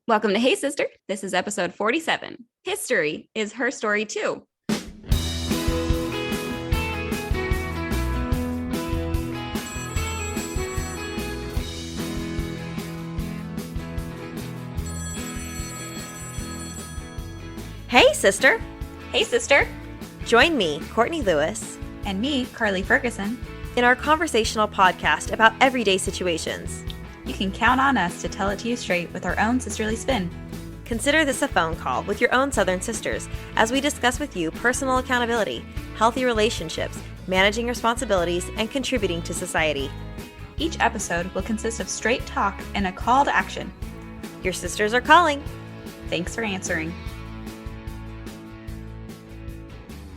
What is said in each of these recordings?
Welcome to Hey Sister. This is episode 47. History is her story too. Hey sister. Hey sister. Join me, Courtney Lewis, and me, Carly Ferguson, in our conversational podcast about everyday situations. You can count on us to tell it to you straight with our own sisterly spin. Consider this a phone call with your own Southern sisters as we discuss with you personal accountability, healthy relationships, managing responsibilities, and contributing to society. Each episode will consist of straight talk and a call to action. Your sisters are calling. Thanks for answering.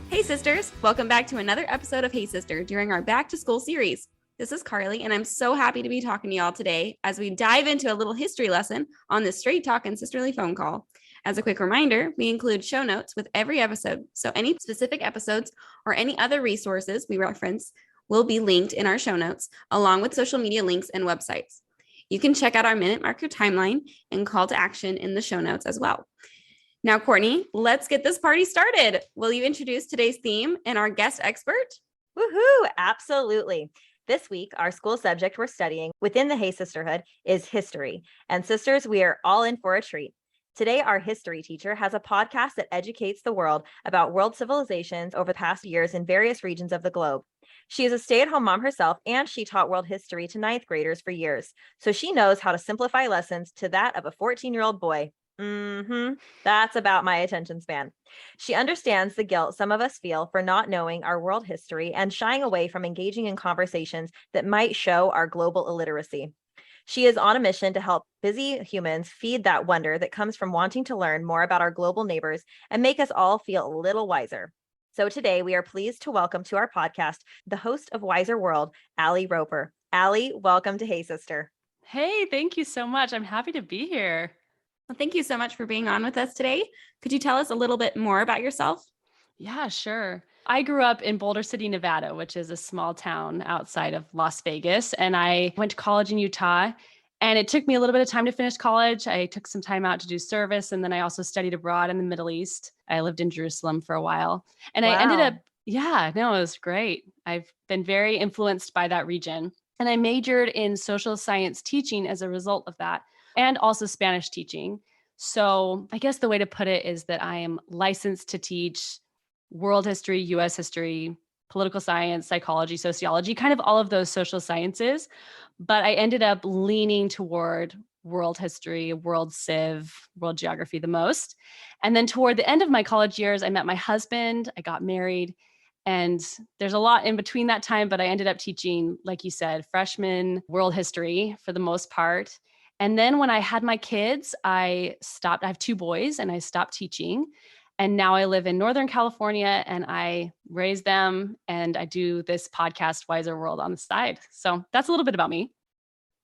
Hey sisters, welcome back to another episode of Hey Sister during our back to school series. This is Carly, and I'm so happy to be talking to y'all today as we dive into a little history lesson on this straight talk and sisterly phone call. As a quick reminder, we include show notes with every episode, so any specific episodes or any other resources we reference will be linked in our show notes, along with social media links and websites. You can check out our minute marker timeline and call to action in the show notes as well. Now, Courtney, let's get this party started. Will you introduce today's theme and our guest expert? Woohoo! Absolutely. This week, our school subject we're studying within the Hey Sisterhood is history. And sisters, we are all in for a treat. Today, our history teacher has a podcast that educates the world about world civilizations over the past years in various regions of the globe. She is a stay-at-home mom herself, and she taught world history to ninth graders for years. So she knows how to simplify lessons to that of a 14-year-old boy. That's about my attention span. She understands the guilt some of us feel for not knowing our world history and shying away from engaging in conversations that might show our global illiteracy. She is on a mission to help busy humans feed that wonder that comes from wanting to learn more about our global neighbors and make us all feel a little wiser. So today we are pleased to welcome to our podcast the host of Wiser World, Alli Roper. Alli, welcome to Hey Sister. Hey, thank you so much. I'm happy to be here. Well, thank you so much for being on with us today. Could you tell us a little bit more about yourself? Yeah, sure. I grew up in Boulder City, Nevada, which is a small town outside of Las Vegas. And I went to college in Utah. And it took me a little bit of time to finish college. I took some time out to do service. And then I also studied abroad in the Middle East. I lived in Jerusalem for a while. And I ended up, it was great. I've been very influenced by that region. And I majored in social science teaching as a result of that, and also Spanish teaching. So I guess the way to put it is that I am licensed to teach world history, US history, political science, psychology, sociology, kind of all of those social sciences. But I ended up leaning toward world history, world civ, world geography the most. And then toward the end of my college years, I met my husband, I got married, and there's a lot in between that time, but I ended up teaching, like you said, freshman world history for the most part. And then when I had my kids, I stopped. I have two boys and I stopped teaching. And now I live in Northern California and I raise them and I do this podcast, Wiser World, on the side. So that's a little bit about me.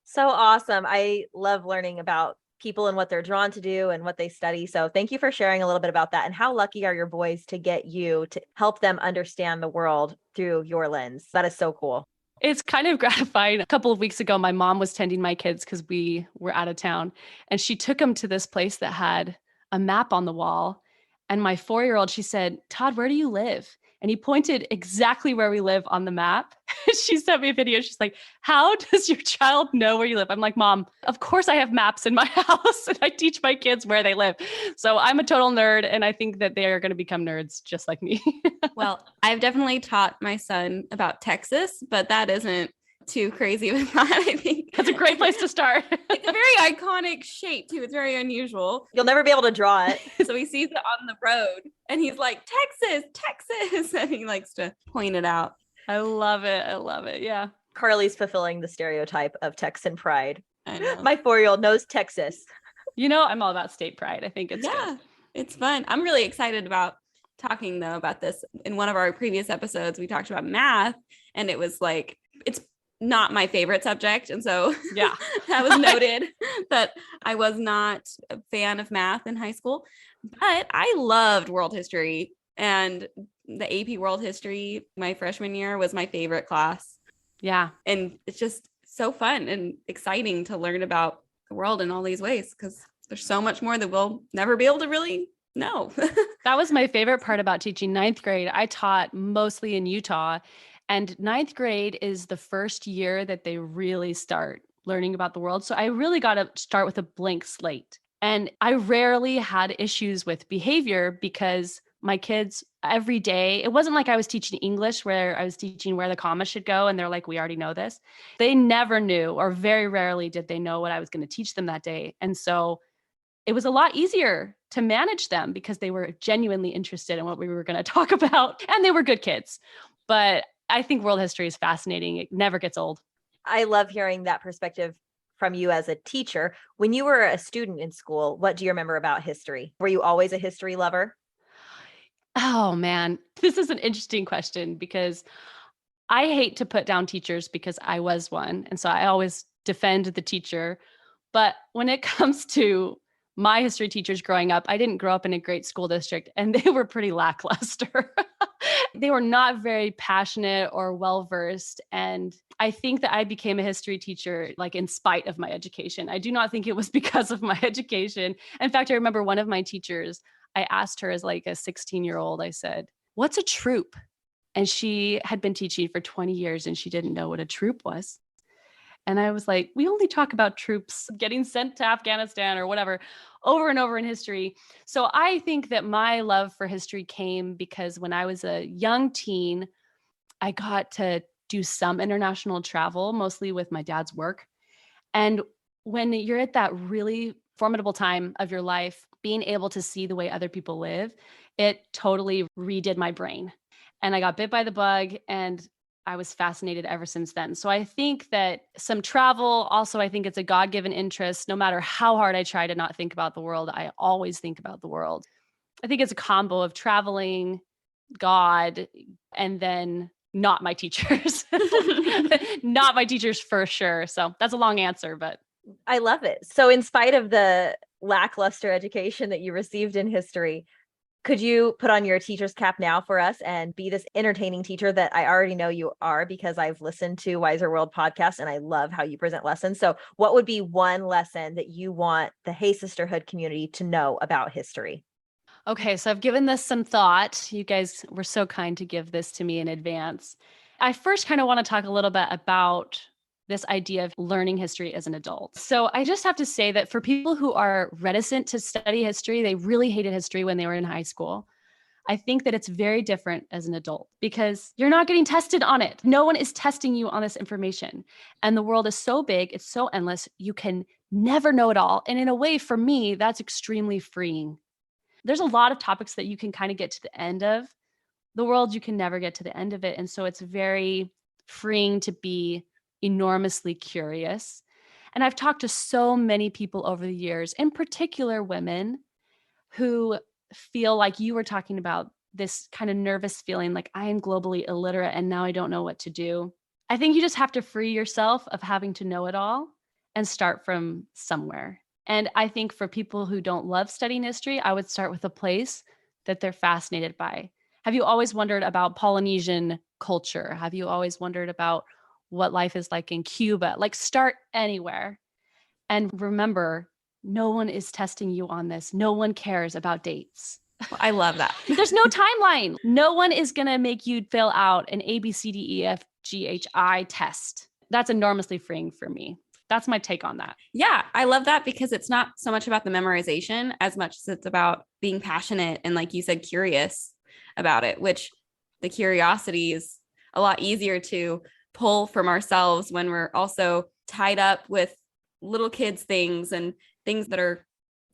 So awesome. I love learning about people and what they're drawn to do and what they study. So thank you for sharing a little bit about that. And how lucky are your boys to get you to help them understand the world through your lens? That is so cool. It's kind of gratifying. A couple of weeks ago, my mom was tending my kids because we were out of town, and she took them to this place that had a map on the wall. And my 4-year-old, she said, "Todd, where do you live?" And he pointed exactly where we live on the map. She sent me a video. She's like, "How does your child know where you live?" I'm like, "Mom, of course I have maps in my house and I teach my kids where they live." So I'm a total nerd, and I think that they are going to become nerds just like me. Well, I've definitely taught my son about Texas, but that isn't too crazy with that. I think that's a great place to start. It's a very iconic shape too. It's very unusual. You'll never be able to draw it. So he sees it on the road and he's like, Texas. And he likes to point it out. I love it. I love it. Yeah. Carly's fulfilling the stereotype of Texan pride. I know. My 4-year-old knows Texas. You know, I'm all about state pride. I think it's good. It's fun. I'm really excited about talking though about this. In one of our previous episodes, we talked about math, and it was like, it's not my favorite subject. And so yeah, that was noted that I was not a fan of math in high school, but I loved world history, and the AP world history my freshman year was my favorite class. Yeah. And it's just so fun and exciting to learn about the world in all these ways, because there's so much more that we'll never be able to really know. That was my favorite part about teaching ninth grade. I taught mostly in Utah, and ninth grade is the first year that they really start learning about the world. So I really got to start with a blank slate. And I rarely had issues with behavior because my kids every day, it wasn't like I was teaching English where I was teaching where the comma should go. And they're like, we already know this. They never knew, or very rarely did they know what I was going to teach them that day. And so it was a lot easier to manage them because they were genuinely interested in what we were going to talk about. And they were good kids. But I think world history is fascinating. It never gets old. I love hearing that perspective from you as a teacher. When you were a student in school, what do you remember about history? Were you always a history lover? Oh man, this is an interesting question because I hate to put down teachers because I was one. And so I always defend the teacher. But when it comes to my history teachers growing up, I didn't grow up in a great school district and they were pretty lackluster. They were not very passionate or well-versed. And I think that I became a history teacher like in spite of my education. I do not think it was because of my education. In fact, I remember one of my teachers, I asked her as like a 16-year-old, I said, "What's a troop?" And she had been teaching for 20 years and she didn't know what a troop was. And I was like, we only talk about troops getting sent to Afghanistan or whatever over and over in history. So I think that my love for history came because when I was a young teen, I got to do some international travel, mostly with my dad's work. And when you're at that really formidable time of your life, being able to see the way other people live, it totally redid my brain. And I got bit by the bug and I was fascinated ever since then. So I think that some travel, also, I think it's a God-given interest. No matter how hard I try to not think about the world, I always think about the world. I think it's a combo of traveling, God, and then not my teachers. Not my teachers for sure. So that's a long answer, but I love it. So in spite of the lackluster education that you received in history, could you put on your teacher's cap now for us and be this entertaining teacher that I already know you are because I've listened to Wiser World podcast and I love how you present lessons. So what would be one lesson that you want the Hey Sisterhood community to know about history? Okay, so I've given this some thought. You guys were so kind to give this to me in advance. I first kind of want to talk a little bit about this idea of learning history as an adult. So I just have to say that for people who are reticent to study history, they really hated history when they were in high school. I think that it's very different as an adult because you're not getting tested on it. No one is testing you on this information. And the world is so big, it's so endless, you can never know it all. And in a way, for me, that's extremely freeing. There's a lot of topics that you can kind of get to the end of. The world, you can never get to the end of it. And so it's very freeing to be enormously curious. And I've talked to so many people over the years, in particular women, who feel like you were talking about this kind of nervous feeling like I am globally illiterate and now I don't know what to do. I think you just have to free yourself of having to know it all and start from somewhere. And I think for people who don't love studying history, I would start with a place that they're fascinated by. Have you always wondered about Polynesian culture? Have you always wondered about what life is like in Cuba? Like, start anywhere. And remember, no one is testing you on this. No one cares about dates. Well, I love that. There's no timeline. No one is going to make you fill out an ABCDEFGHI test. That's enormously freeing for me. That's my take on that. Yeah, I love that because it's not so much about the memorization as much as it's about being passionate and, like you said, curious about it, which the curiosity is a lot easier to pull from ourselves when we're also tied up with little kids things and things that are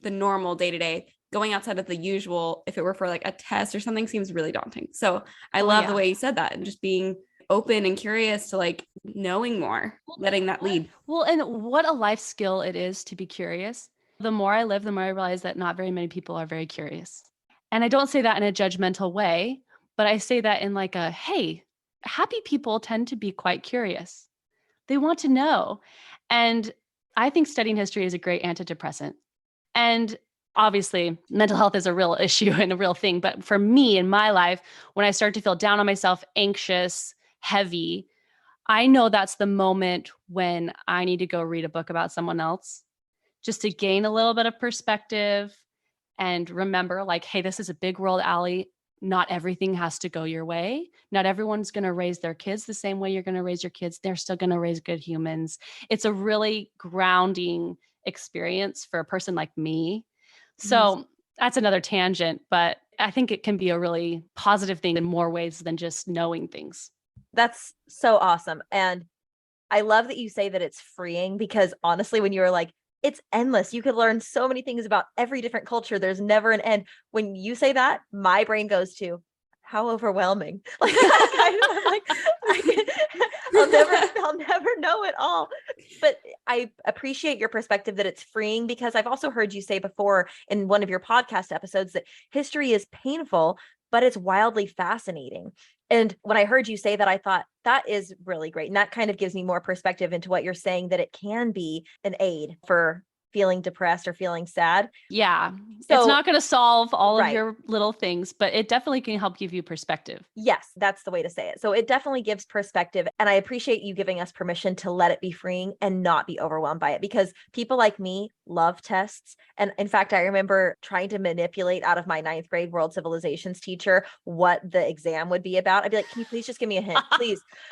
the normal day-to-day. Going outside of the usual, if it were for like a test or something, seems really daunting. So I love the way you said that and just being open and curious to like knowing more, letting that lead. Well, and what a life skill it is to be curious. The more I live, the more I realize that not very many people are very curious. And I don't say that in a judgmental way, but I say that in like a, hey, happy people tend to be quite curious. They want to know. And I think studying history is a great antidepressant. And obviously, mental health is a real issue and a real thing. But for me in my life, when I start to feel down on myself, anxious, heavy, I know that's the moment when I need to go read a book about someone else just to gain a little bit of perspective and remember like, hey, this is a big world, Alli. Not everything has to go your way. Not everyone's going to raise their kids the same way you're going to raise your kids. They're still going to raise good humans. It's a really grounding experience for a person like me. So that's another tangent, but I think it can be a really positive thing in more ways than just knowing things. That's so awesome. And I love that you say that it's freeing, because honestly, when you were like, it's endless, you could learn so many things about every different culture. There's never an end. When you say that, my brain goes to how overwhelming. Like, I'm like I'll never know it all. But I appreciate your perspective that it's freeing, because I've also heard you say before in one of your podcast episodes that history is painful, but it's wildly fascinating. And when I heard you say that, I thought that is really great. And that kind of gives me more perspective into what you're saying, that it can be an aid for feeling depressed or feeling sad. Yeah. So, it's not going to solve all right. of your little things, but it definitely can help give you perspective. Yes, that's the way to say it. So it definitely gives perspective. And I appreciate you giving us permission to let it be freeing and not be overwhelmed by it, because people like me love tests. And in fact, I remember trying to manipulate out of my 9th grade world civilizations teacher what the exam would be about. I'd be like, can you please just give me a hint?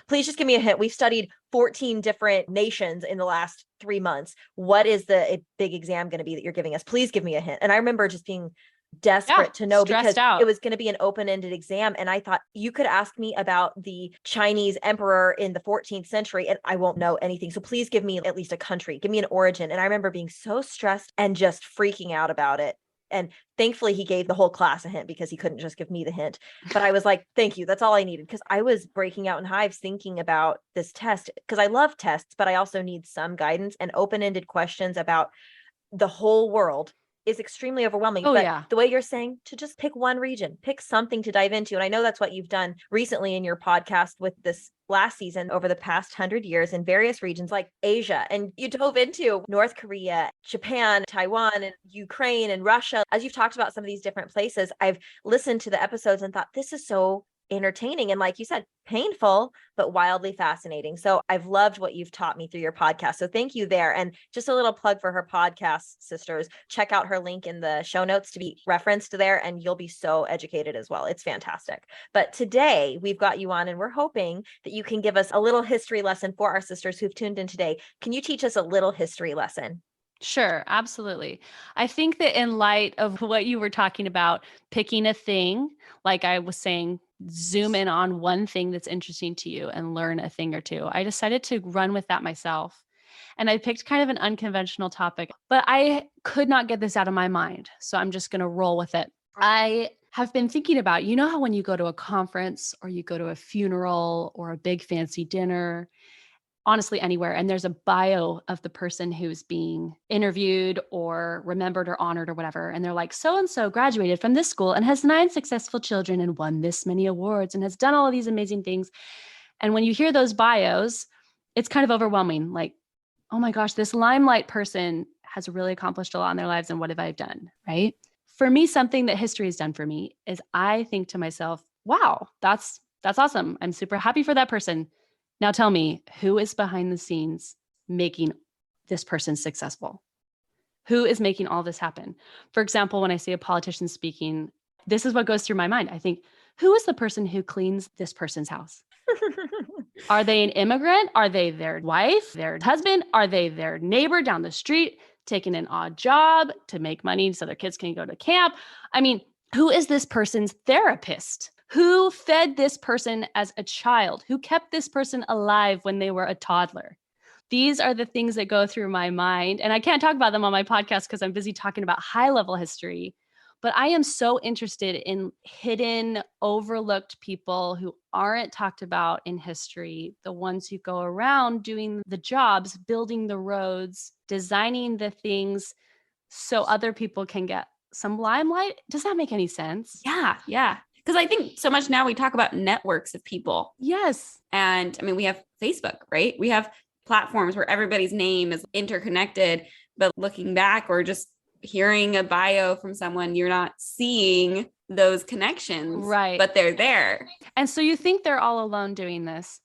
Please just give me a hint. We've studied 14 different nations in the last 3 months. What is the big exam going to be that you're giving us? Please give me a hint. And I remember just being desperate to know, because it was going to be an open-ended exam. And I thought, you could ask me about the Chinese emperor in the 14th century and I won't know anything. So please give me at least a country, give me an origin. And I remember being so stressed and just freaking out about it. And thankfully he gave the whole class a hint, because he couldn't just give me the hint. But I was like, thank you. That's all I needed. Because I was breaking out in hives thinking about this test, because I love tests, but I also need some guidance, and open-ended questions about the whole world is extremely overwhelming. But the way you're saying to just pick one region, pick something to dive into. And I know that's what you've done recently in your podcast with this last season over the past 100 years in various regions like Asia. And you dove into North Korea, Japan, Taiwan, and Ukraine and Russia. As you've talked about some of these different places, I've listened to the episodes and thought, this is so entertaining. And like you said, painful, but wildly fascinating. So I've loved what you've taught me through your podcast. So thank you there. And just a little plug for her podcast, sisters. Check out her link in the show notes to be referenced there, and you'll be so educated as well. It's fantastic. But today we've got you on, and we're hoping that you can give us a little history lesson for our sisters who've tuned in today. Can you teach us a little history lesson? Sure, absolutely. I think that in light of what you were talking about, picking a thing, like I was saying, zoom in on one thing that's interesting to you and learn a thing or two. I decided to run with that myself. And I picked kind of an unconventional topic, but I could not get this out of my mind. So I'm just going to roll with it. I have been thinking about, you know how when you go to a conference or you go to a funeral or a big fancy dinner, honestly anywhere, and there's a bio of the person who's being interviewed or remembered or honored or whatever, and they're like, so-and-so graduated from this school and has 9 successful children and won this many awards and has done all of these amazing things. And when you hear those bios, it's kind of overwhelming. Like, oh my gosh, this limelight person has really accomplished a lot in their lives, and what have I done, right? For me, something that history has done for me is I think to myself, wow, that's awesome. I'm super happy for that person. Now tell me, who is behind the scenes making this person successful? Who is making all this happen? For example, when I see a politician speaking, this is what goes through my mind. I think, who is the person who cleans this person's house? Are they an immigrant? Are they their wife, their husband? Are they their neighbor down the street taking an odd job to make money so their kids can go to camp? I mean, who is this person's therapist? Who fed this person as a child? Who kept this person alive when they were a toddler? These are the things that go through my mind. And I can't talk about them on my podcast because I'm busy talking about high-level history. But I am so interested in hidden, overlooked people who aren't talked about in history, the ones who go around doing the jobs, building the roads, designing the things so other people can get some limelight. Does that make any sense? Yeah. Because I think so much now we talk about networks of people. Yes. And I mean, we have Facebook, right? We have platforms where everybody's name is interconnected, but looking back or just hearing a bio from someone, you're not seeing those connections, right? But they're there. And so you think they're all alone doing this.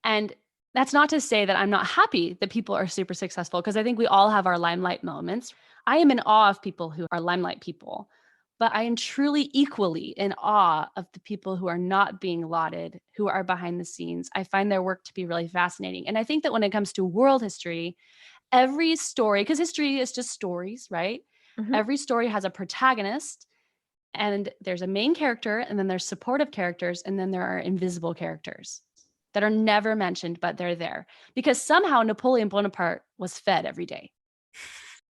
And that's not to say that I'm not happy that people are super successful, because I think we all have our limelight moments. I am in awe of people who are limelight people, but I am truly equally in awe of the people who are not being lauded, who are behind the scenes. I find their work to be really fascinating. And I think that when it comes to world history, every story, because history is just stories, right? Mhm. Every story has a protagonist, and there's a main character, and then there's supportive characters, and then there are invisible characters that are never mentioned, but they're there because somehow Napoleon Bonaparte was fed every day.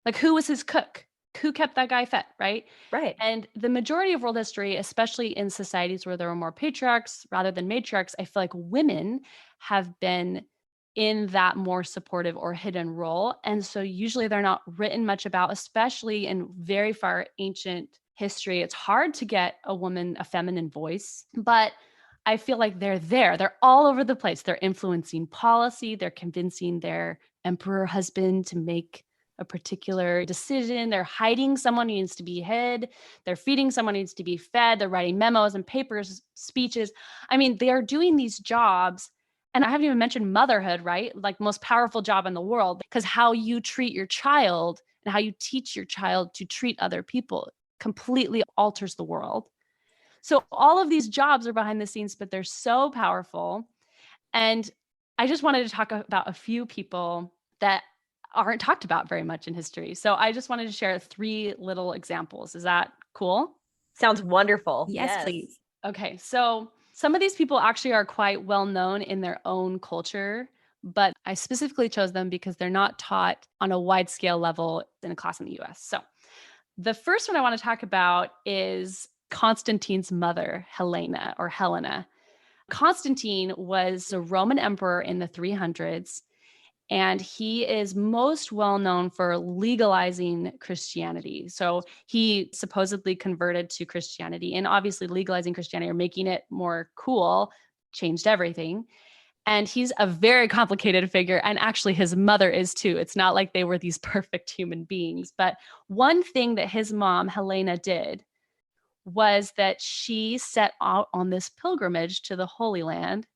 Like, who was his cook? Who kept that guy fed, right? Right. And the majority of world history, especially in societies where there were more patriarchs rather than matriarchs, I feel like women have been in that more supportive or hidden role. And so usually they're not written much about, especially in very far ancient history. It's hard to get a woman, a feminine voice, but I feel like they're there. They're all over the place. They're influencing policy. They're convincing their emperor husband to make a particular decision. They're hiding someone who needs to be hid. They're feeding someone who needs to be fed. They're writing memos and papers, speeches. I mean, they are doing these jobs. And I haven't even mentioned motherhood, right? Like, most powerful job in the world, because how you treat your child and how you teach your child to treat other people completely alters the world. So all of these jobs are behind the scenes, but they're so powerful. And I just wanted to talk about a few people that aren't talked about very much in history. So I just wanted to share 3 little examples. Is that cool? Sounds wonderful. Yes, please. Okay. So some of these people actually are quite well known in their own culture, but I specifically chose them because they're not taught on a wide scale level in a class in the US. So the first one I want to talk about is Constantine's mother, Helena, or Helena. Constantine was a Roman emperor in the 300s, and he is most well known for legalizing Christianity. So he supposedly converted to Christianity, and obviously legalizing Christianity or making it more cool changed everything. And he's a very complicated figure. And actually, his mother is too. It's not like they were these perfect human beings. But one thing that his mom, Helena, did was that she set out on this pilgrimage to the Holy Land,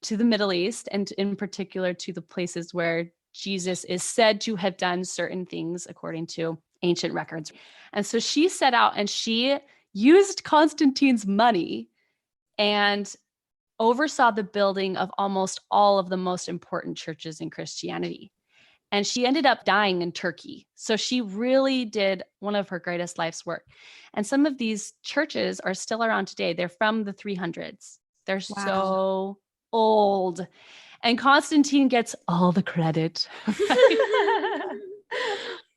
to the Middle East, and in particular to the places where Jesus is said to have done certain things according to ancient records. And so she set out and she used Constantine's money and oversaw the building of almost all of the most important churches in Christianity. And she ended up dying in Turkey. So she really did one of her greatest life's work. And some of these churches are still around today. They're from the 300s. They're so old. And Constantine gets all the credit.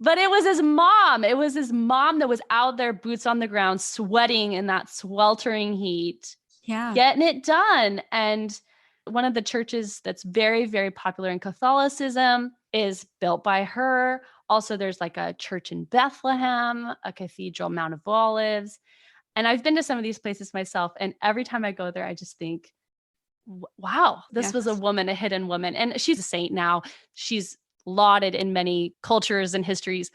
But it was his mom. It was his mom that was out there, boots on the ground, sweating in that sweltering heat. Yeah. Getting it done. And one of the churches that's very, very popular in Catholicism is built by her. Also, there's like a church in Bethlehem, a cathedral, Mount of Olives. And I've been to some of these places myself. And every time I go there, I just think, wow, this was a woman, a hidden woman. And she's a saint now. She's lauded in many cultures and histories.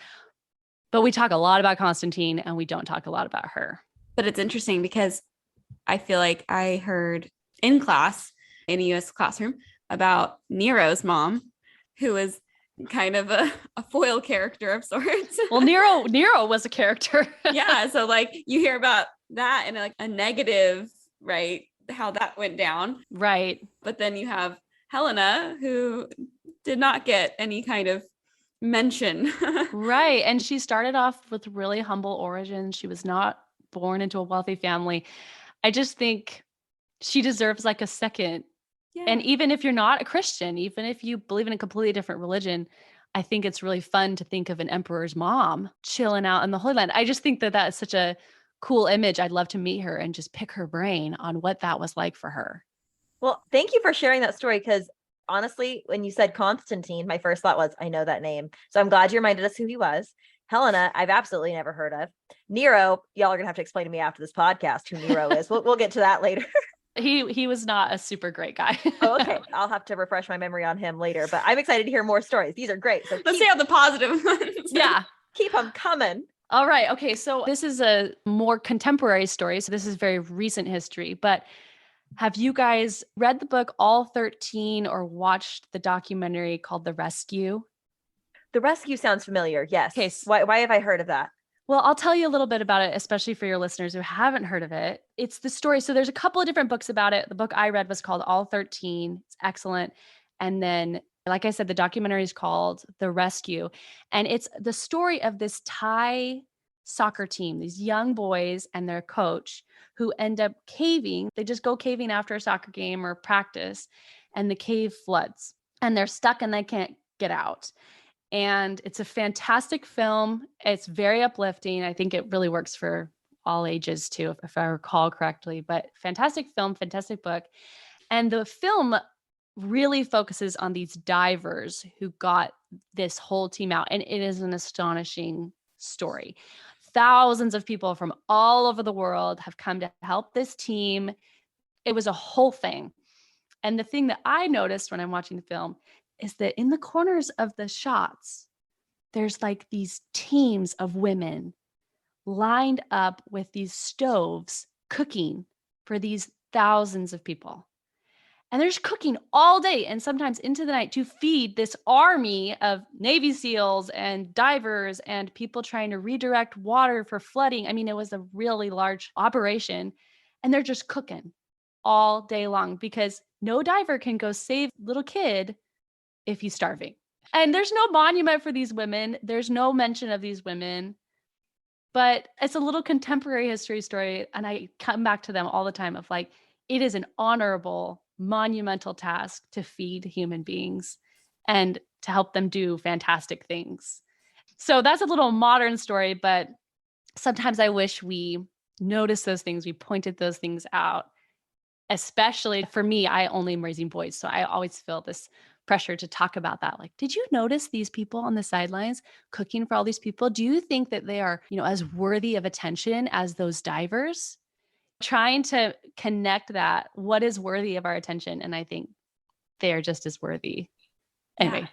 But we talk a lot about Constantine and we don't talk a lot about her. But it's interesting because I feel like I heard in class, in a US classroom, about Nero's mom, who was kind of a foil character of sorts. Well, Nero was a character. Yeah. So like you hear about that and like a negative, right? How that went down. Right. But then you have Helena, who did not get any kind of mention. Right. And she started off with really humble origins. She was not born into a wealthy family. I just think she deserves like a second. Yeah. And even if you're not a Christian, even if you believe in a completely different religion, I think it's really fun to think of an emperor's mom chilling out in the Holy Land. I just think that that's such a cool image. I'd love to meet her and just pick her brain on what that was like for her. Well, thank you for sharing that story, because honestly, when you said Constantine, my first thought was, I know that name. So I'm glad you reminded us who he was. Helena, I've absolutely never heard of. Nero, y'all are gonna have to explain to me after this podcast who Nero is. We'll get to that later. He was not a super great guy. Oh, okay. I'll have to refresh my memory on him later, but I'm excited to hear more stories. These are great. So let's see how the positive ones. Yeah. Keep them coming. All right. Okay. So this is a more contemporary story. So this is very recent history, but Have you guys read the book All 13 or watched the documentary called The Rescue? The Rescue sounds familiar. Yes. Okay. Why have I heard of that? Well, I'll tell you a little bit about it, especially for your listeners who haven't heard of it. It's the story. So there's a couple of different books about it. The book I read was called All 13. It's excellent. And then, like I said, the documentary is called The Rescue. And it's the story of this Thai soccer team, these young boys and their coach who end up caving. They just go caving after a soccer game or practice, and the cave floods and they're stuck and they can't get out. And it's a fantastic film. It's very uplifting. I think it really works for all ages too, if I recall correctly, but fantastic film, fantastic book. And the film really focuses on these divers who got this whole team out. And it is an astonishing story. Thousands of people from all over the world have come to help this team. It was a whole thing. And the thing that I noticed when I'm watching the film is that in the corners of the shots, there's like these teams of women lined up with these stoves cooking for these thousands of people. And they're just cooking all day and sometimes into the night to feed this army of Navy SEALs and divers and people trying to redirect water for flooding. I mean, it was a really large operation, and they're just cooking all day long because no diver can go save little kid if he's starving. And there's no monument for these women. There's no mention of these women, but it's a little contemporary history story. And I come back to them all the time of like, it is an honorable, monumental task to feed human beings and to help them do fantastic things. So that's a little modern story, but sometimes I wish we noticed those things, we pointed those things out. Especially for me, I only am raising boys. So I always feel this pressure to talk about that. Like, did you notice these people on the sidelines cooking for all these people? Do you think that they are, as worthy of attention as those divers? Trying to connect that, what is worthy of our attention? And I think they are just as worthy. Anyway. Yeah,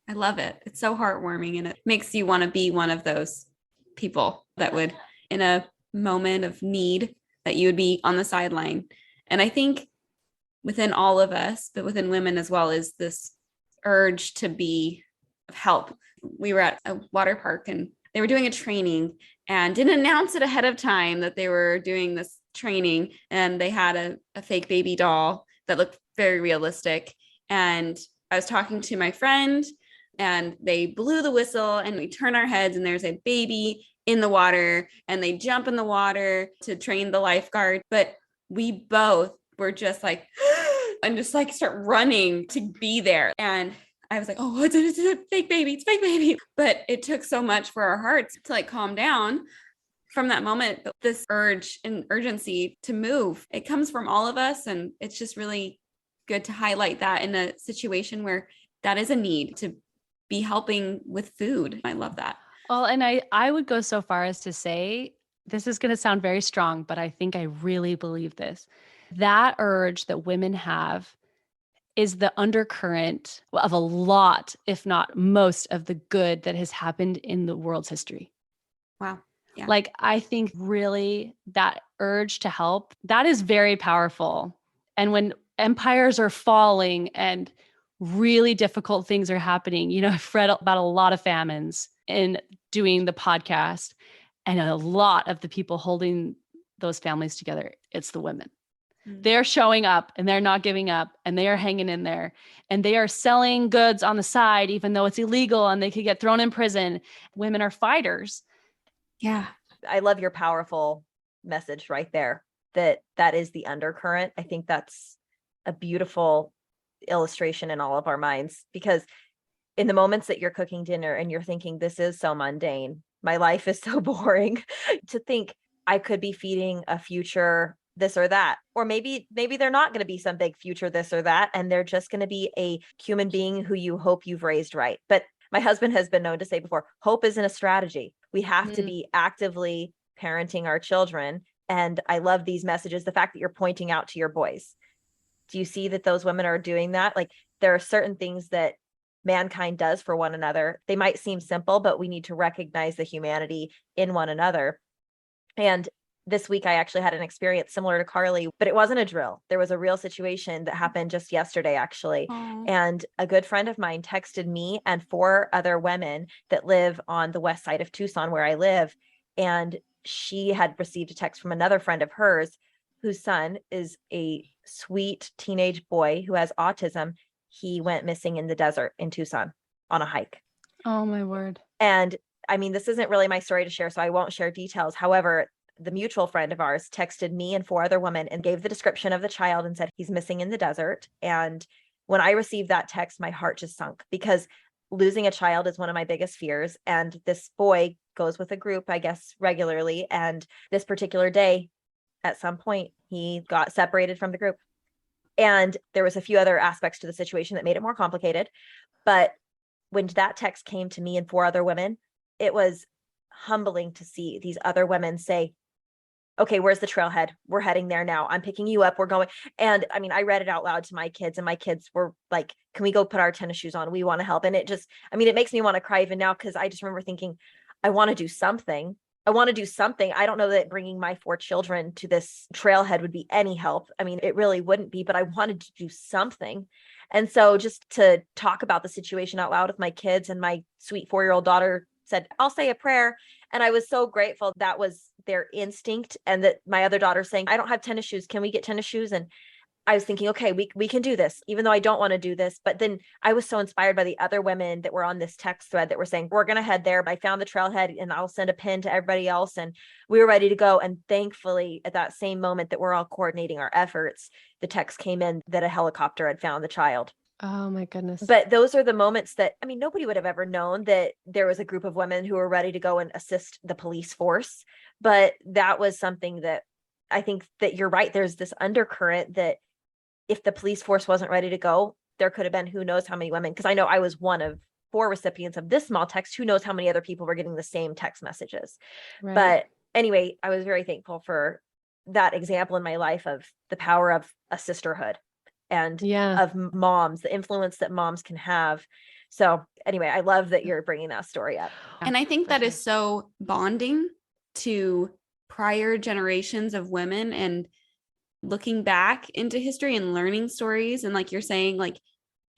I love it. It's so heartwarming, and it makes you want to be one of those people that would, in a moment of need, that you would be on the sideline. And I think within all of us, but within women as well, is this urge to be of help. We were at a water park and they were doing a training and didn't announce it ahead of time that they were doing this training. And they had a fake baby doll that looked very realistic. And I was talking to my friend and they blew the whistle and we turn our heads and there's a baby in the water and they jump in the water to train the lifeguard. But we both were just like, and just like start running to be there. And I was like, oh, it's a fake baby. It's a fake baby. But it took so much for our hearts to like calm down from that moment. But this urge and urgency to move, it comes from all of us. And it's just really good to highlight that in a situation where that is a need to be helping with food. I love that. Well, and I would go so far as to say, this is going to sound very strong, but I think I really believe this. That urge that women have is the undercurrent of a lot, if not most, of the good that has happened in the world's history. Wow. Yeah. Like, I think really that urge to help, that is very powerful. And when empires are falling and really difficult things are happening, I've read about a lot of famines in doing the podcast. And a lot of the people holding those families together, it's the women. Mm-hmm. They're showing up and they're not giving up and they are hanging in there and they are selling goods on the side, even though it's illegal and they could get thrown in prison. Women are fighters. Yeah. I love your powerful message right there, that is the undercurrent. I think that's a beautiful illustration in all of our minds, because in the moments that you're cooking dinner and you're thinking, this is so mundane, my life is so boring, to think I could be feeding a future this or that, or maybe they're not going to be some big future this or that, and they're just going to be a human being who you hope you've raised right. But my husband has been known to say before, hope isn't a strategy. We have to be actively parenting our children. And I love these messages, the fact that you're pointing out to your boys. Do you see that those women are doing that? Like, there are certain things that mankind does for one another. They might seem simple, but we need to recognize the humanity in one another. And this week, I actually had an experience similar to Carly, but it wasn't a drill. There was a real situation that happened just yesterday, actually. Oh. And a good friend of mine texted me and 4 other women that live on the west side of Tucson, where I live. And she had received a text from another friend of hers whose son is a sweet teenage boy who has autism. He went missing in the desert in Tucson on a hike. Oh my word. And I mean, this isn't really my story to share, so I won't share details. However, the mutual friend of ours texted me and 4 other women and gave the description of the child and said he's missing in the desert. And when I received that text, my heart just sunk, because losing a child is one of my biggest fears. And this boy goes with a group, I guess, regularly. And this particular day, at some point, he got separated from the group. And there was a few other aspects to the situation that made it more complicated. But when that text came to me and 4 other women, it was humbling to see these other women say, okay, where's the trailhead? We're heading there now. I'm picking you up. We're going. And I mean, I read it out loud to my kids, and my kids were like, can we go put our tennis shoes on? We want to help. And it just, I mean, it makes me want to cry even now, because I just remember thinking, I want to do something. I want to do something. I don't know that bringing my 4 children to this trailhead would be any help. I mean, it really wouldn't be, but I wanted to do something. And so just to talk about the situation out loud with my kids, and my sweet 4-year-old daughter said, I'll say a prayer. And I was so grateful that was their instinct. And that my other daughter saying, I don't have tennis shoes. Can we get tennis shoes? And I was thinking, okay, we can do this, even though I don't want to do this. But then I was so inspired by the other women that were on this text thread that were saying, we're going to head there. But I found the trailhead, and I'll send a pin to everybody else. And we were ready to go. And thankfully, at that same moment that we're all coordinating our efforts, the text came in that a helicopter had found the child. Oh my goodness. But those are the moments that, I mean, nobody would have ever known that there was a group of women who were ready to go and assist the police force. But that was something that I think that you're right. There's this undercurrent that if the police force wasn't ready to go, there could have been who knows how many women, because I know I was one of 4 recipients of this small text. Who knows how many other people were getting the same text messages. Right. But anyway, I was very thankful for that example in my life of the power of a sisterhood and of moms, the influence that moms can have. So anyway, I love that you're bringing that story up. And I think that is so bonding to prior generations of women, and looking back into history and learning stories. And like you're saying, like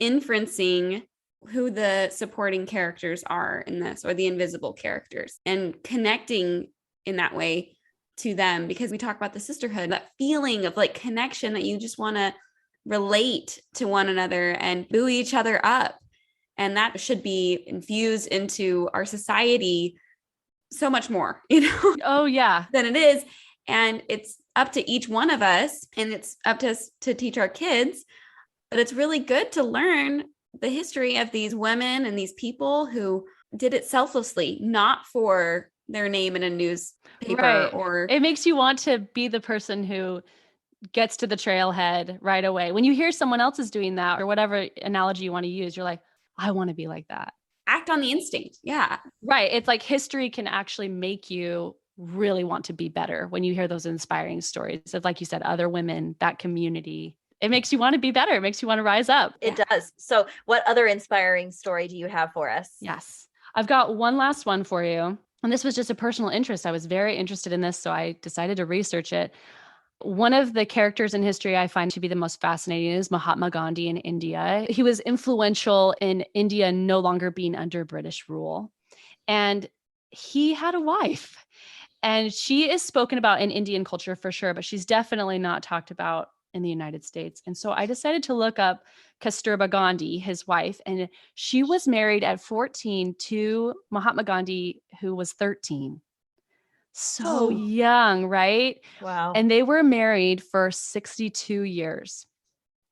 inferencing who the supporting characters are in this, or the invisible characters, and connecting in that way to them, because we talk about the sisterhood, that feeling of like connection, that you just want to relate to one another and buoy each other up. And that should be infused into our society so much more, Oh yeah. than it is. And it's up to each one of us, and it's up to us to teach our kids. But it's really good to learn the history of these women and these people who did it selflessly, not for their name in a newspaper. Right. Or it makes you want to be the person who gets to the trailhead right away. When you hear someone else is doing that, or whatever analogy you want to use, you're like, I want to be like that. act on the instinct. Yeah. Right. It's like history can actually make you really want to be better when you hear those inspiring stories of, like you said, other women, that community. It makes you want to be better. It makes you want to rise up. It does. So what other inspiring story do you have for us? Yes. I've got one last one for you. And this was just a personal interest. I was very interested in this, so I decided to research it. One of the characters in history I find to be the most fascinating is Mahatma Gandhi in India. He was influential in India no longer being under British rule. And he had a wife. And she is spoken about in Indian culture for sure, but she's definitely not talked about in the United States. And so I decided to look up Kasturba Gandhi, his wife, and she was married at 14 to Mahatma Gandhi, who was 13. So young, right? Wow. And they were married for 62 years.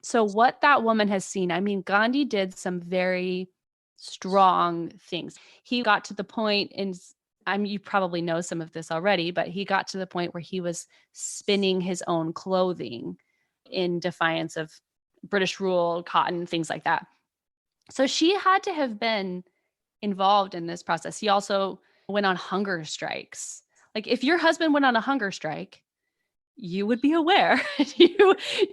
So what that woman has seen, I mean, Gandhi did some very strong things. He got to the point you probably know some of this already, but he got to the point where he was spinning his own clothing in defiance of British rule, cotton, things like that. So she had to have been involved in this process. He also went on hunger strikes. Like if your husband went on a hunger strike, you would be aware.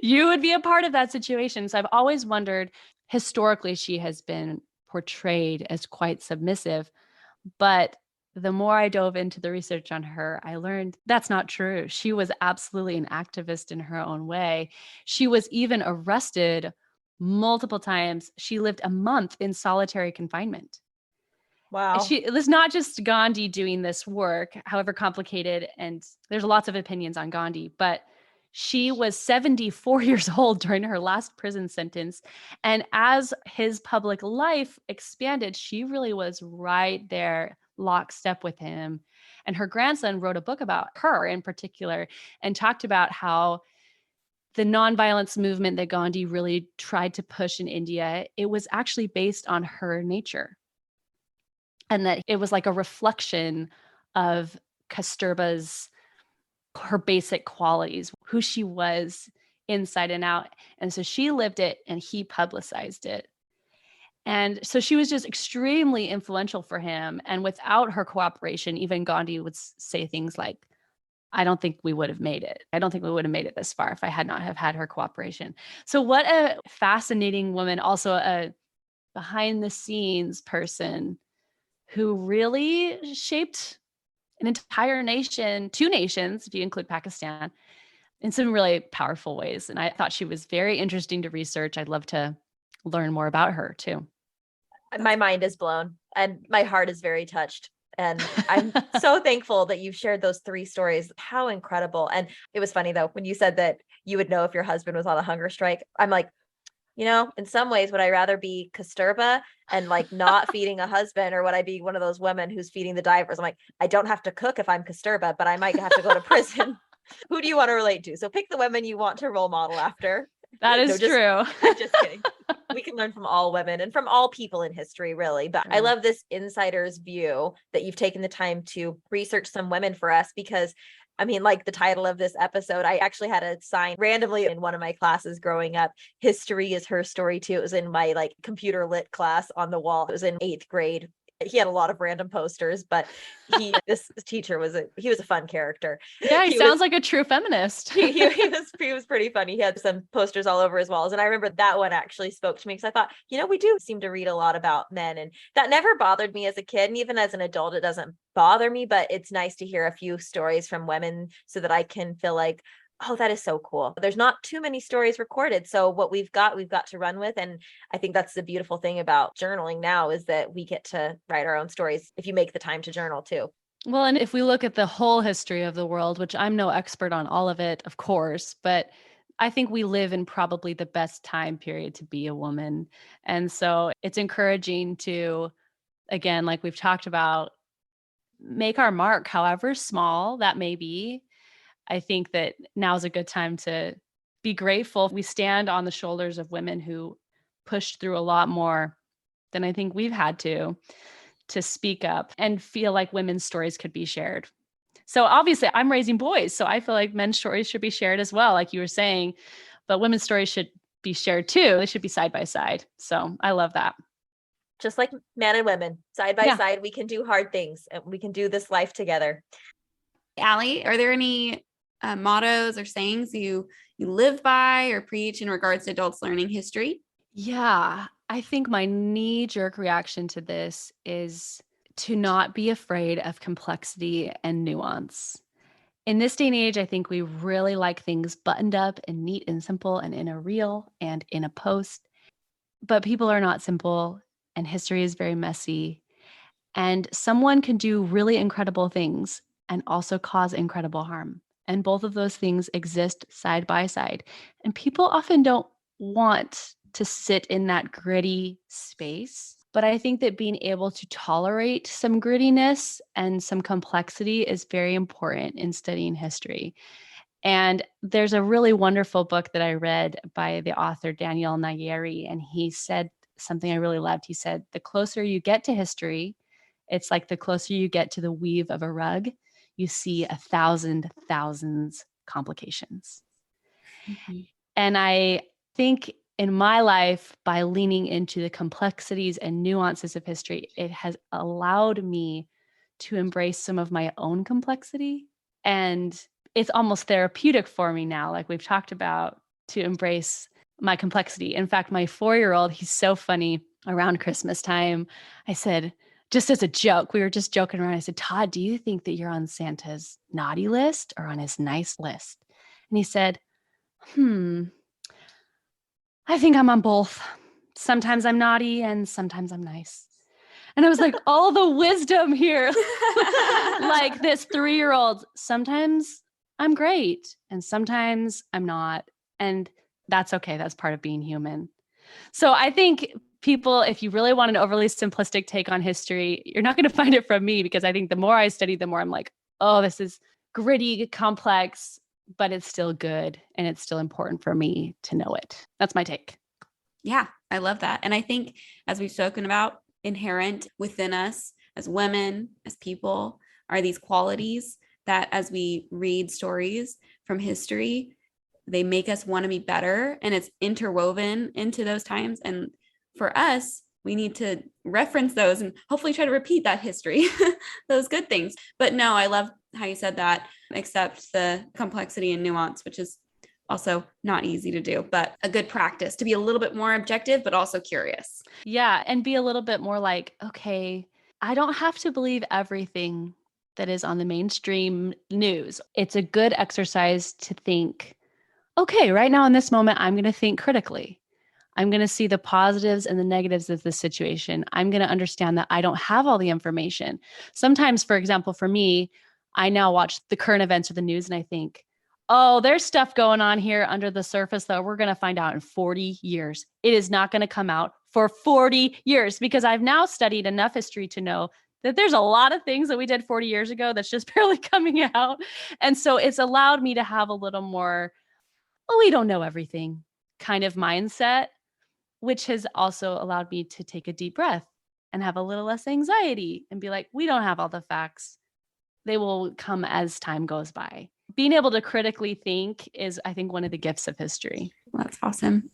you would be a part of that situation. So I've always wondered, historically, she has been portrayed as quite submissive, but the more I dove into the research on her, I learned that's not true. She was absolutely an activist in her own way. She was even arrested multiple times. She lived a month in solitary confinement. Wow. It was not just Gandhi doing this work, however complicated, and there's lots of opinions on Gandhi, but she was 74 years old during her last prison sentence. And as his public life expanded, she really was right there, lockstep with him. And her grandson wrote a book about her in particular and talked about how the nonviolence movement that Gandhi really tried to push in India, it was actually based on her nature. And that it was like a reflection of Kasturba's, her basic qualities, who she was inside and out. And so she lived it and he publicized it. And so she was just extremely influential for him. And without her cooperation, even Gandhi would say things like, I don't think we would have made it. I don't think we would have made it this far if I had not have had her cooperation. So what a fascinating woman, also a behind the scenes person who really shaped an entire nation, two nations, if you include Pakistan, in some really powerful ways. And I thought she was very interesting to research. I'd love to learn more about her too. My mind is blown and my heart is very touched. And I'm so thankful that you've shared those 3 stories. How incredible. And it was funny though, when you said that you would know if your husband was on a hunger strike, I'm like, in some ways, would I rather be Kasturba and like not feeding a husband, or would I be one of those women who's feeding the divers? I'm like, I don't have to cook if I'm Kasturba, but I might have to go to prison. Who do you want to relate to? So pick the women you want to role model after. That is true. I'm just kidding. We can learn from all women and from all people in history, really. But I love this insider's view that you've taken the time to research some women for us, because I mean, like the title of this episode, I actually had a sign randomly in one of my classes growing up. History is her story too. It was in my like computer lit class on the wall. It was in 8th grade. He had a lot of random posters, but this teacher was a fun character. Yeah, he sounds like a true feminist. he was pretty funny. He had some posters all over his walls. And I remember that one actually spoke to me, because I thought, we do seem to read a lot about men, and that never bothered me as a kid. And even as an adult, it doesn't bother me, but it's nice to hear a few stories from women so that I can feel like, oh, that is so cool. There's not too many stories recorded. So what we've got to run with. And I think that's the beautiful thing about journaling now, is that we get to write our own stories if you make the time to journal too. Well, and if we look at the whole history of the world, which I'm no expert on all of it, of course, but I think we live in probably the best time period to be a woman. And so it's encouraging to, again, like we've talked about, make our mark, however small that may be. I think that now is a good time to be grateful. We stand on the shoulders of women who pushed through a lot more than I think we've had to speak up and feel like women's stories could be shared. So obviously I'm raising boys, so I feel like men's stories should be shared as well, like you were saying, but women's stories should be shared too. They should be side by side. So I love that. Just like men and women, side by side, we can do hard things and we can do this life together. Alli, are there any mottos or sayings you live by or preach in regards to adults learning history? Yeah, I think my knee-jerk reaction to this is to not be afraid of complexity and nuance. In this day and age, I think we really like things buttoned up and neat and simple and in a reel and in a post. But people are not simple, and history is very messy. And someone can do really incredible things and also cause incredible harm. And both of those things exist side by side. And people often don't want to sit in that gritty space. But I think that being able to tolerate some grittiness and some complexity is very important in studying history. And there's a really wonderful book that I read by the author Daniel Nayeri, and he said something I really loved. He said, the closer you get to history, it's like the closer you get to the weave of a rug, you see 1,000 thousands complications. Mm-hmm. And I think in my life, by leaning into the complexities and nuances of history, it has allowed me to embrace some of my own complexity. And it's almost therapeutic for me now, like we've talked about, to embrace my complexity. In fact, my 4-year-old, he's so funny. Around Christmas time, I said, just as a joke, we were just joking around. I said, Todd, do you think that you're on Santa's naughty list or on his nice list? And he said, I think I'm on both. Sometimes I'm naughty and sometimes I'm nice. And I was like, all the wisdom here. Like this 3-year-old, sometimes I'm great and sometimes I'm not. And that's okay. That's part of being human. So I think people, if you really want an overly simplistic take on history, you're not going to find it from me, because I think the more I study, the more I'm like, oh, this is gritty, complex, but it's still good. And it's still important for me to know it. That's my take. Yeah, I love that. And I think, as we've spoken about, inherent within us as women, as people, are these qualities that as we read stories from history, they make us want to be better, and it's interwoven into those times. And for us, we need to reference those and hopefully try to repeat that history, those good things. But no, I love how you said that, accept the complexity and nuance, which is also not easy to do, but a good practice to be a little bit more objective, but also curious. Yeah. And be a little bit more like, okay, I don't have to believe everything that is on the mainstream news. It's a good exercise to think, okay, right now in this moment, I'm going to think critically. I'm going to see the positives and the negatives of the situation. I'm going to understand that I don't have all the information. Sometimes, for example, for me, I now watch the current events or the news and I think, oh, there's stuff going on here under the surface that we're going to find out in 40 years. It is not going to come out for 40 years, because I've now studied enough history to know that there's a lot of things that we did 40 years ago that's just barely coming out. And so it's allowed me to have a little more, oh, we don't know everything kind of mindset, which has also allowed me to take a deep breath and have a little less anxiety and be like, we don't have all the facts. They will come as time goes by. Being able to critically think is, I think, one of the gifts of history. Well, that's awesome.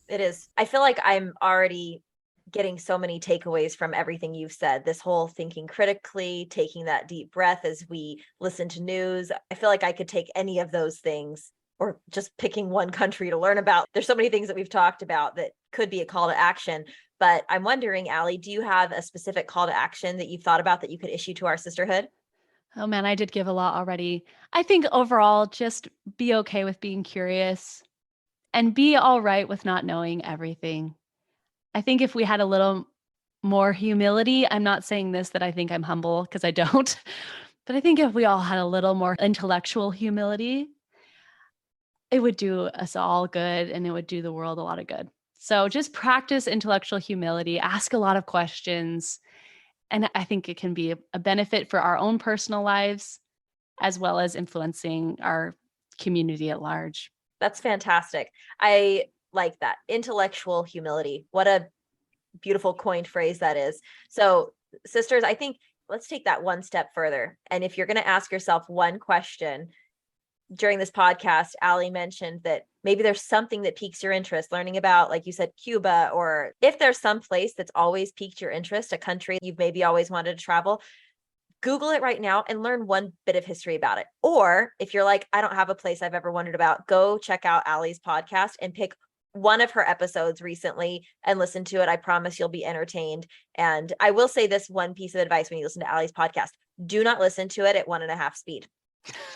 It is. I feel like I'm already getting so many takeaways from everything you've said. This whole thinking critically, taking that deep breath as we listen to news. I feel like I could take any of those things, or just picking one country to learn about. There's so many things that we've talked about that could be a call to action. But I'm wondering, Alli, do you have a specific call to action that you've thought about that you could issue to our sisterhood? Oh man, I did give a lot already. I think overall, just be okay with being curious and be all right with not knowing everything. I think if we had a little more humility, I'm not saying this that I think I'm humble, because I don't, but I think if we all had a little more intellectual humility, it would do us all good and it would do the world a lot of good. So just practice intellectual humility, ask a lot of questions. And I think it can be a benefit for our own personal lives, as well as influencing our community at large. That's fantastic. I like that. Intellectual humility. What a beautiful coined phrase that is. So, sisters, I think let's take that one step further. And if you're going to ask yourself one question during this podcast, Alli mentioned that maybe there's something that piques your interest, learning about, like you said, Cuba, or if there's some place that's always piqued your interest, a country you've maybe always wanted to travel, Google it right now and learn one bit of history about it. Or if you're like, I don't have a place I've ever wondered about, go check out Alli's podcast and pick one of her episodes recently and listen to it. I promise you'll be entertained. And I will say this one piece of advice when you listen to Alli's podcast: do not listen to it at 1.5 speed.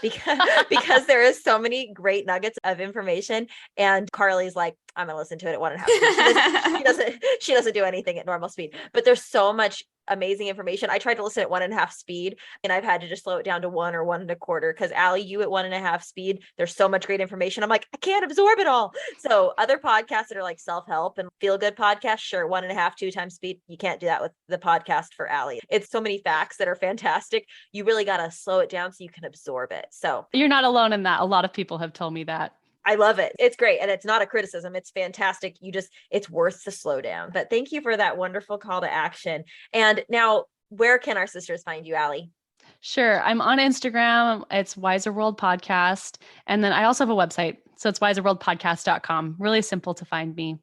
because there is so many great nuggets of information, and Carly's like, I'm gonna listen to it at 1.5 speed. She doesn't do anything at normal speed, but there's so much amazing information. I tried to listen at 1.5 speed and I've had to just slow it down to 1 or 1.25, because Alli, you at 1.5 speed, there's so much great information. I'm like, I can't absorb it all. So other podcasts that are like self-help and feel good podcasts, sure, 1.5, 2 times speed. You can't do that with the podcast for Alli. It's so many facts that are fantastic. You really got to slow it down so you can absorb it. So you're not alone in that. A lot of people have told me that. I love it. It's great. And it's not a criticism. It's fantastic. It's worth the slow down. But thank you for that wonderful call to action. And now, where can our sisters find you, Alli? Sure. I'm on Instagram. It's Wiser World Podcast. And then I also have a website. So it's wiserworldpodcast.com. Really simple to find me.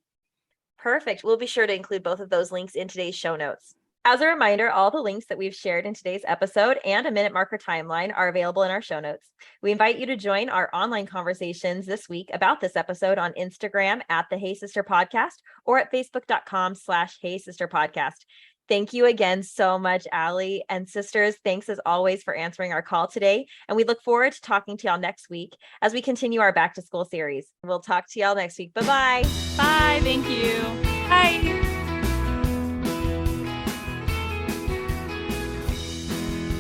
Perfect. We'll be sure to include both of those links in today's show notes. As a reminder, all the links that we've shared in today's episode and a minute marker timeline are available in our show notes. We invite you to join our online conversations this week about this episode on Instagram at the Hey Sister Podcast or at facebook.com/Hey Sister Podcast. Thank you again so much, Alli. And sisters, thanks as always for answering our call today. And we look forward to talking to y'all next week as we continue our back to school series. We'll talk to y'all next week. Bye-bye. Bye. Thank you. Bye.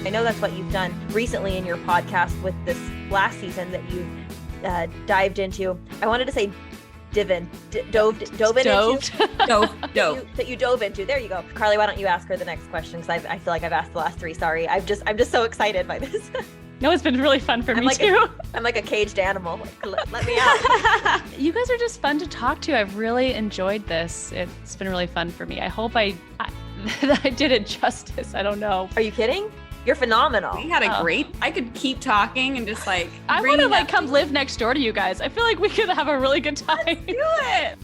I know that's what you've done recently in your podcast with this last season that you've dived into. I wanted to say dove that you dove into. There you go. Carly, why don't you ask her the next question? Because I feel like I've asked the last three. Sorry. I'm just so excited by this. No, it's been really fun for me too. I'm like a caged animal. Let me out. You guys are just fun to talk to. I've really enjoyed this. It's been really fun for me. I hope I did it justice. I don't know. Are you kidding? You're phenomenal. We had a great, I could keep talking and just like, I want to come live next door to you guys. I feel like we could have a really good time. Let's do it.